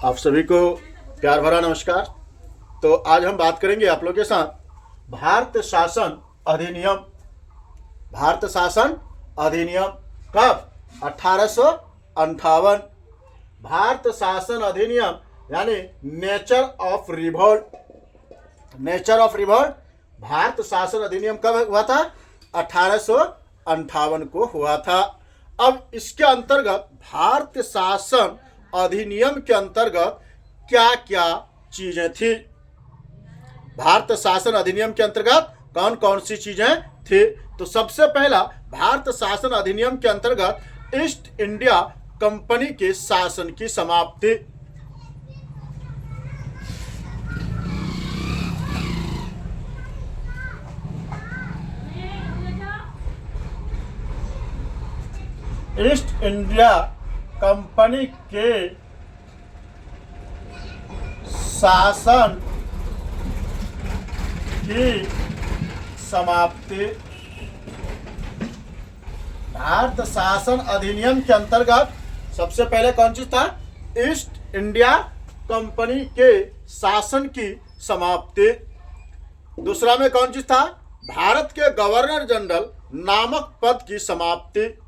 आप सभी को प्यार भरा नमस्कार। तो आज हम बात करेंगे आप लोगों के साथ भारत शासन अधिनियम। भारत शासन अधिनियम कब? 1858। भारत शासन अधिनियम यानी nature of revolt. Nature of revolt Bharat शासन अधिनियम कब हुआ था? 1858 को हुआ था। अब इसके अंतर्गत भारत शासन अधिनियम के अंतर्गत क्या क्या चीजें थी? भारत शासन अधिनियम के अंतर्गत कौन कौन सी चीजें थी? तो सबसे पहला भारत शासन अधिनियम के अंतर्गत ईस्ट इंडिया कंपनी के शासन की समाप्ति। ईस्ट इंडिया कंपनी के शासन की समाप्ति। भारत शासन अधिनियम के अंतर्गत सबसे पहले कौन चीज था? ईस्ट इंडिया कंपनी के शासन की समाप्ति। दूसरा में कौन चीज था? भारत के गवर्नर जनरल नामक पद की समाप्ति।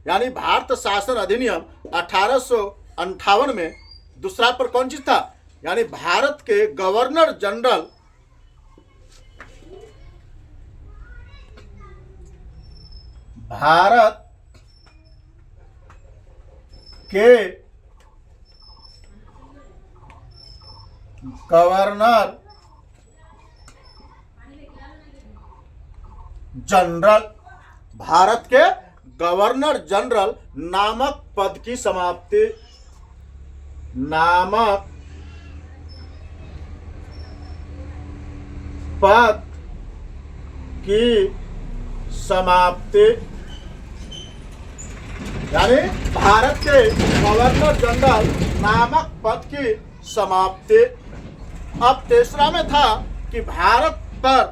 यानी भारत शासन अधिनियम 1858 में दूसरा पर कौन चीज था? यानी भारत के गवर्नर जनरल भारत के गवर्नर जनरल भारत के गवर्नर जनरल नामक पद की समाप्ति। नामक पद की समाप्ति यानी भारत के गवर्नर जनरल नामक पद की समाप्ति। अब तीसरा में था कि भारत पर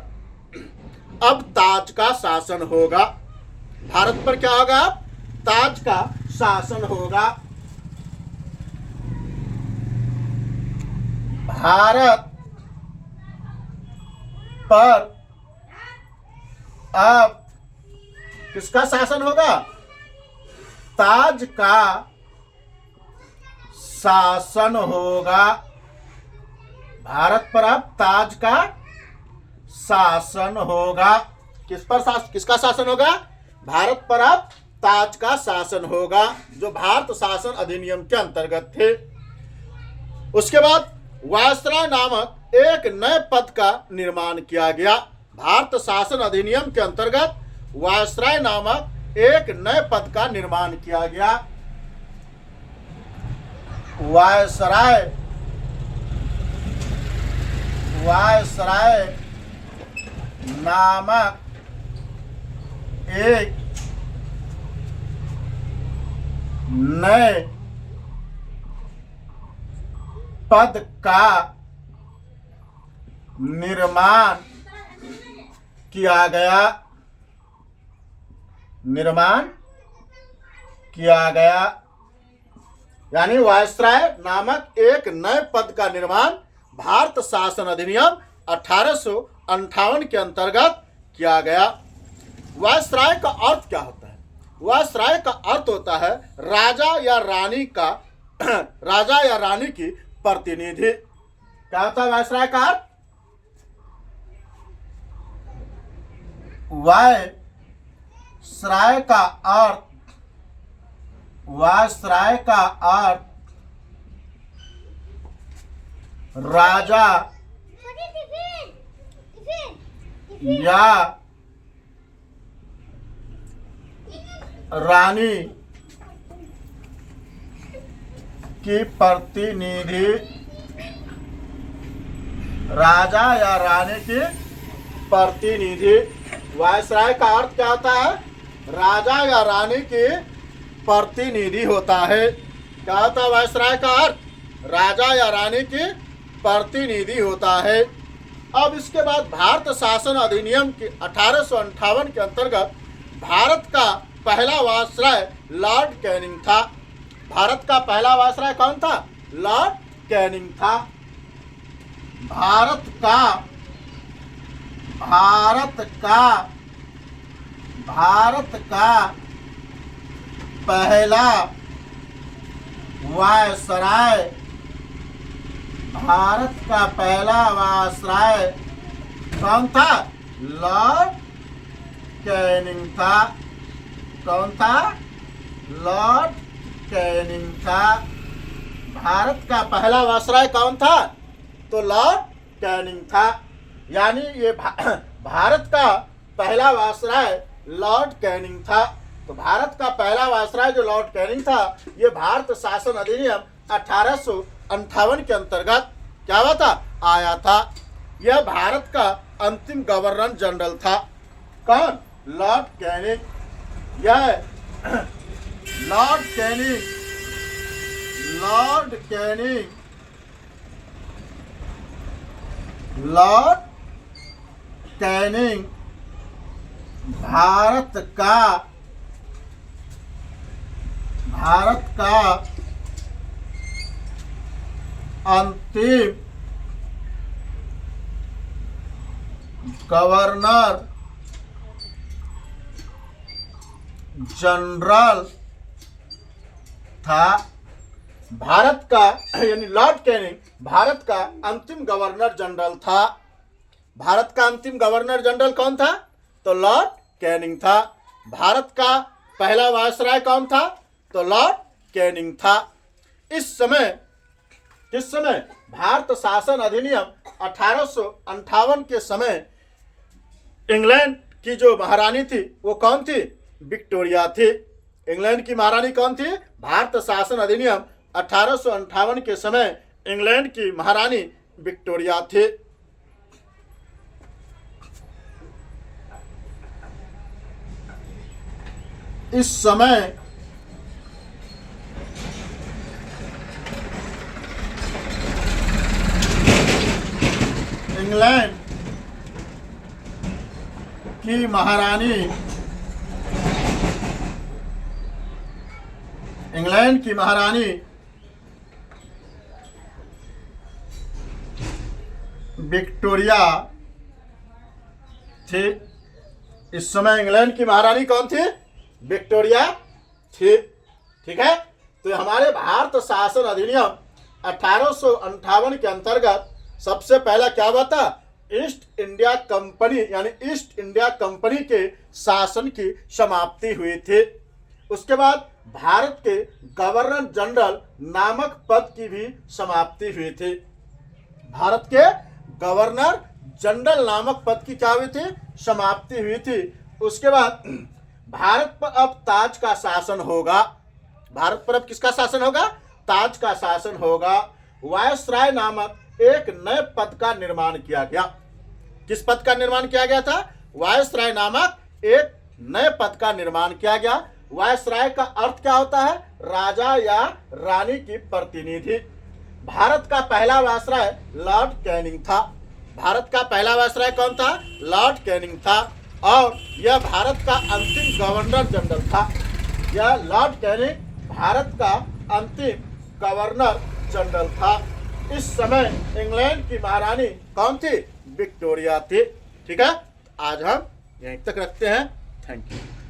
अब ताज का शासन होगा। भारत पर क्या होगा? ताज का शासन होगा। भारत पर अब किसका शासन होगा? ताज का शासन होगा। भारत पर अब ताज का शासन होगा। किसका शासन होगा? भारत पर अब ताज का शासन होगा, जो भारत शासन अधिनियम के अंतर्गत थे। उसके बाद वायसराय नामक एक नए पद का निर्माण किया गया। भारत शासन अधिनियम के अंतर्गत वायसराय नामक एक नए पद का निर्माण किया गया। वायसराय नामक एक नए पद का निर्माण किया गया। यानी वायसराय नामक एक नए पद का निर्माण भारत शासन अधिनियम 1858 के अंतर्गत किया गया। वायसराय का अर्थ क्या होता है? वायसराय का अर्थ होता है राजा या रानी की प्रतिनिधि। क्या होता है वायसराय का अर्थ? वायसराय का अर्थ राजा या रानी की प्रतिनिधि। राजा या रानी की प्रतिनिधि। वायसराय का अर्थ क्या होता है? राजा या रानी की प्रतिनिधि होता है। क्या होता है वायसराय का अर्थ? राजा या रानी की प्रतिनिधि होता है। अब इसके बाद भारत शासन अधिनियम के 1858 के अंतर्गत भारत का पहला वायसराय लॉर्ड कैनिंग था। भारत का पहला वायसराय कौन था? लॉर्ड कैनिंग था। भारत का भारत का भारत का पहला वायसराय भारत का पहला वायसराय कौन था? लॉर्ड कैनिंग था। कौन था? लॉर्ड कैनिंग था। भारत का पहला वायसराय कौन था? तो लॉर्ड कैनिंग था। यानी ये भारत का पहला वायसराय लॉर्ड कैनिंग था। तो भारत का पहला वायसराय जो लॉर्ड कैनिंग था, ये भारत शासन अधिनियम 1858 के अंतर्गत क्या हुआ था? आया था। यह भारत का अंतिम गवर्नर जनरल था। कौन? Lord Canning. यह Lord Canning Lord Canning Lord Canning Bharat का अंतिम गवर्नर जनरल था। भारत का यानी लॉर्ड कैनिंग भारत का अंतिम गवर्नर जनरल था। भारत का अंतिम गवर्नर जनरल कौन था? तो लॉर्ड कैनिंग था। भारत का पहला वायसराय कौन था? तो लॉर्ड कैनिंग था। किस समय भारत शासन अधिनियम 1858 के समय इंग्लैंड की जो महारानी थी वो कौन थी? विक्टोरिया थी। इंग्लैंड की महारानी कौन थी? भारत शासन अधिनियम 1858 के समय इंग्लैंड की महारानी विक्टोरिया थी। इस समय इंग्लैंड की महारानी विक्टोरिया थी। इस समय इंग्लैंड की महारानी कौन थी? विक्टोरिया थी। ठीक है। तो हमारे भारत शासन अधिनियम 1858 के अंतर्गत सबसे पहला क्या हुआ था? ईस्ट इंडिया कंपनी यानी ईस्ट इंडिया कंपनी के शासन की समाप्ति हुई थी। उसके बाद भारत के गवर्नर जनरल नामक पद की भी समाप्ति हुई थी। भारत के गवर्नर जनरल नामक पद की क्या हुई थी? समाप्ति हुई थी। उसके बाद भारत पर अब ताज का शासन होगा। भारत पर अब किसका शासन होगा? ताज का शासन होगा। वायसराय नामक एक नए पद का निर्माण किया गया। किस पद का निर्माण किया गया था? वायसराय नामक एक नए पद का निर्माण किया गया। वायसराय का अर्थ क्या होता है? राजा या रानी की प्रतिनिधि। भारत का पहला वायसराय लॉर्ड कैनिंग था। भारत का पहला वायसराय कौन था? लॉर्ड कैनिंग था। और यह भारत का अंतिम गवर्नर जनरल था। यह लॉर्ड कैनिंग भारत का अंतिम गवर्नर जनरल था। इस समय इंग्लैंड की महारानी कौन थी? विक्टोरिया थी। ठीक है। आज हम यहीं तक रखते हैं। Thank you.